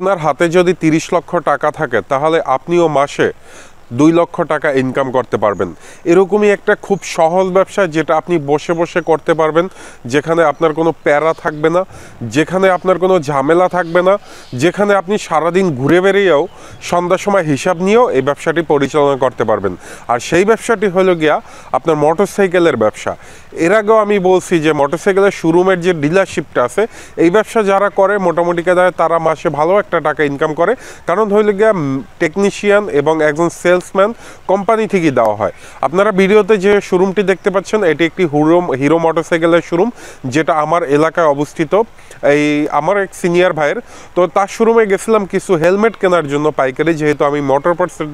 আপনার হাতে যদি 30 লক্ষ টাকা থাকে তাহলে আপনিও মাসে 2 লক্ষ টাকা ইনকাম করতে পারবেন। এরকমই একটা খুব সহজ ব্যবসা যেটা আপনি বসে বসে করতে পারবেন, যেখানে আপনার কোনো প্যারা থাকবে না, যেখানে আপনার কোনো ঝামেলা থাকবে না, যেখানে আপনি সারাদিন ঘুরে বেরিয়েও সন্ধ্যার সময় হিসাব নিয়েও এই ব্যবসাটি পরিচালনা করতে পারবেন। আর সেই ব্যবসাটি হলো গিয়া আপনার মোটরসাইকেলের ব্যবসা। এর আগেও আমি বলছি যে মোটরসাইকেলের শোরুমের যে ডিলারশিপটা আছে, এই ব্যবসা যারা করে মোটামুটি কাজে তারা মাসে ভালো একটা টাকা ইনকাম করে, কারণ হইলে গিয়া টেকনিশিয়ান এবং একজন সেলসম্যান কোম্পানি থেকেই দেওয়া হয়। আপনারা ভিডিওতে যে শোরুমটি দেখতে পাচ্ছেন এটি একটি হিরো মোটরসাইকেলের শোরুম, যেটা আমার এলাকায় অবস্থিত। এই আমার এক সিনিয়র ভাইয়ের, তো তার শোরুমে গেছিলাম কিছু হেলমেট কেনার জন্য পাইকারি, যেহেতু আমি মোটর পার্টসের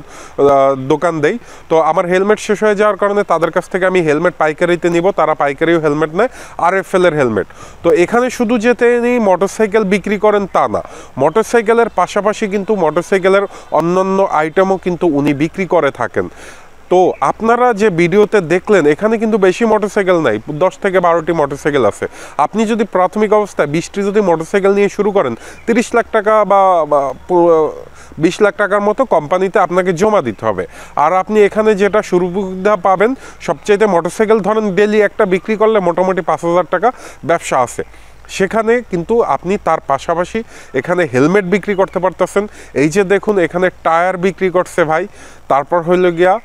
দোকান দেই। তো আমার হেলমেট শেষ হয়ে যাওয়ার কারণে তাদের কাছ থেকে আমি হেলমেট পাইকারিতে নিব, তারা পাইকারিও হেলমেট নেয়, RFL এর হেলমেট। তো এখানে শুধু যে তিনি মোটরসাইকেল বিক্রি করেন তা না, মোটরসাইকেলের পাশাপাশি কিন্তু মোটরসাইকেলের অন্যান্য আইটেমও কিন্তু উনি বিক্রি করে থাকেন। তো আপনারা যে ভিডিওতে দেখলেন এখানে কিন্তু বেশি মোটরসাইকেল নাই, 10 থেকে 12টি মোটরসাইকেল আছে। আপনি যদি প্রাথমিক অবস্থায় 20টি যদি মোটরসাইকেল নিয়ে শুরু করেন, 30 লাখ টাকা বা 20 লাখ টাকার মতো কোম্পানিতে আপনাকে জমা দিতে হবে। আর আপনি এখানে যেটা সুবিধা পাবেন, সবচাইতে মোটরসাইকেল ধরেন ডেলি একটা বিক্রি করলে মোটামুটি 5,000 টাকা ব্যবসা আছে, সেখানে কিন্তু আপনি তার পাশাপাশি এখানে হেলমেট বিক্রি করতে পারতেছেন। এই যে দেখুন এখানে টায়ার বিক্রি করছে ভাই, তারপর হইল গিয়া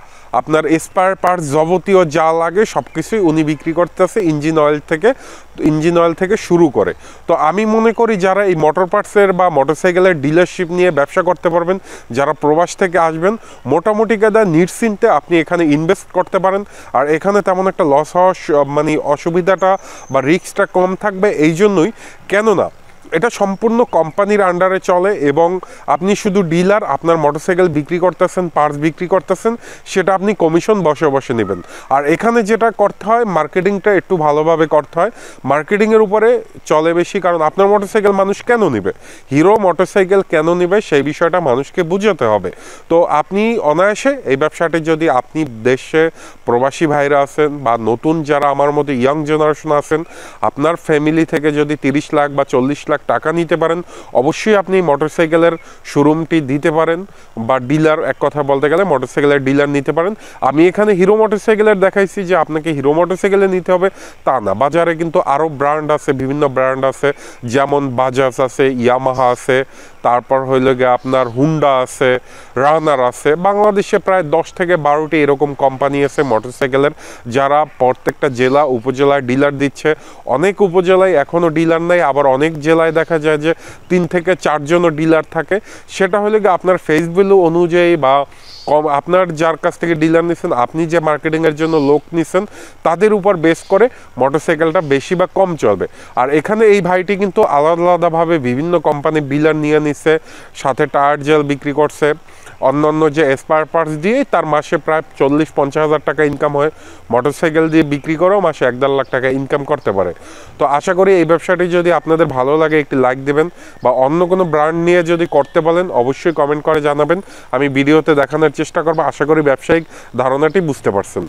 আপনার স্পেয়ার পার্টস যাবতীয় যা লাগে সব কিছুই উনি বিক্রি করতেছে, ইঞ্জিন অয়েল থেকে শুরু করে। তো আমি মনে করি যারা এই মোটর পার্টসের বা মোটরসাইকেলের ডিলারশিপ নিয়ে ব্যবসা করতে পারবেন, যারা প্রবাস থেকে আসবেন, মোটামুটি কাদা নিশ্চিন্তে আপনি এখানে ইনভেস্ট করতে পারেন। আর এখানে তেমন একটা লস হওয়ার মানে অসুবিধাটা বা রিস্কটা কম থাকবে, এই জন্যই। কেননা এটা সম্পূর্ণ কোম্পানির আন্ডারে চলে এবং আপনি শুধু ডিলার, আপনার মোটরসাইকেল বিক্রি করতেছেন, পার্টস বিক্রি করতেছেন, সেটা আপনি কমিশন বসে বসে নেবেন। আর এখানে যেটা করতে হয়, মার্কেটিংটা একটু ভালোভাবে করতে হয়, মার্কেটিংয়ের উপরে চলে বেশি। কারণ আপনার মোটরসাইকেল মানুষ কেন নেবে, হিরো মোটরসাইকেল কেন নেবে, সেই বিষয়টা মানুষকে বুঝাতে হবে। তো আপনি অনায়াসে এই ব্যবসাটি, যদি আপনি দেশে প্রবাসী ভাইরা আছেন বা নতুন যারা আমার মতো ইয়াং জেনারেশন আছেন, আপনার ফ্যামিলি থেকে যদি 30 লাখ বা 40 লাখ টাকা নিতে পারেন, অবশ্যই আপনি মোটরসাইকেলের শোরুমটি দিতে পারেন, বা ডিলার, এক কথা বলতে গেলে মোটরসাইকেলের ডিলার নিতে পারেন। আমি এখানে হিরো মোটরসাইকেলের দেখাইছি যে আপনাকে হিরো মোটরসাইকেলে নিতে হবে তা না, বাজারে কিন্তু আরও ব্র্যান্ড আছে, বিভিন্ন ব্র্যান্ড আছে, যেমন বাজাজ আছে, ইয়ামাহা আছে, তারপর হইল গিয়ে আপনার হুন্ডা আছে, রানার আছে। বাংলাদেশে প্রায় 10 থেকে 12টি এরকম কোম্পানি আছে মোটরসাইকেলের, যারা প্রত্যেকটা জেলা উপজেলায় ডিলার দিচ্ছে। অনেক উপজেলায় এখনও ডিলার নাই, আবার অনেক জেলায় দেখা যায় যে 3 থেকে 4 জনও ডিলার থাকে। সেটা হলে গিয়ে আপনার ফেস ভ্যালু অনুযায়ী বা আপনার যার কাছ থেকে ডিলার নিচ্ছেন, আপনি যে মার্কেটিংয়ের জন্য লোক নিচ্ছেন, তাদের উপর বেস করে মোটরসাইকেলটা বেশি বা কম চলবে। আর এখানে এই ভাইটি কিন্তু আলাদা আলাদাভাবে বিভিন্ন কোম্পানির ডিলার নিয়ে নিচ্ছে, সাথে টায়ার জেল বিক্রি করছে, অন্যান্য যে স্পেয়ার পার্টস দিয়েই তার মাসে প্রায় 40-50 হাজার টাকা ইনকাম হয়। মোটরসাইকেল দিয়ে বিক্রি করেও মাসে 1-1.5 লাখ টাকা ইনকাম করতে পারে। তো আশা করি এই ব্যবসাটি যদি আপনাদের ভালো লাগে একটি লাইক দেবেন, বা অন্য কোনো ব্র্যান্ড নিয়ে যদি করতে বলেন অবশ্যই কমেন্ট করে জানাবেন, আমি ভিডিওতে দেখানোর চেষ্টা করবো। আশা করি ব্যবসায়িক ধারণাটি বুঝতে পারছেন।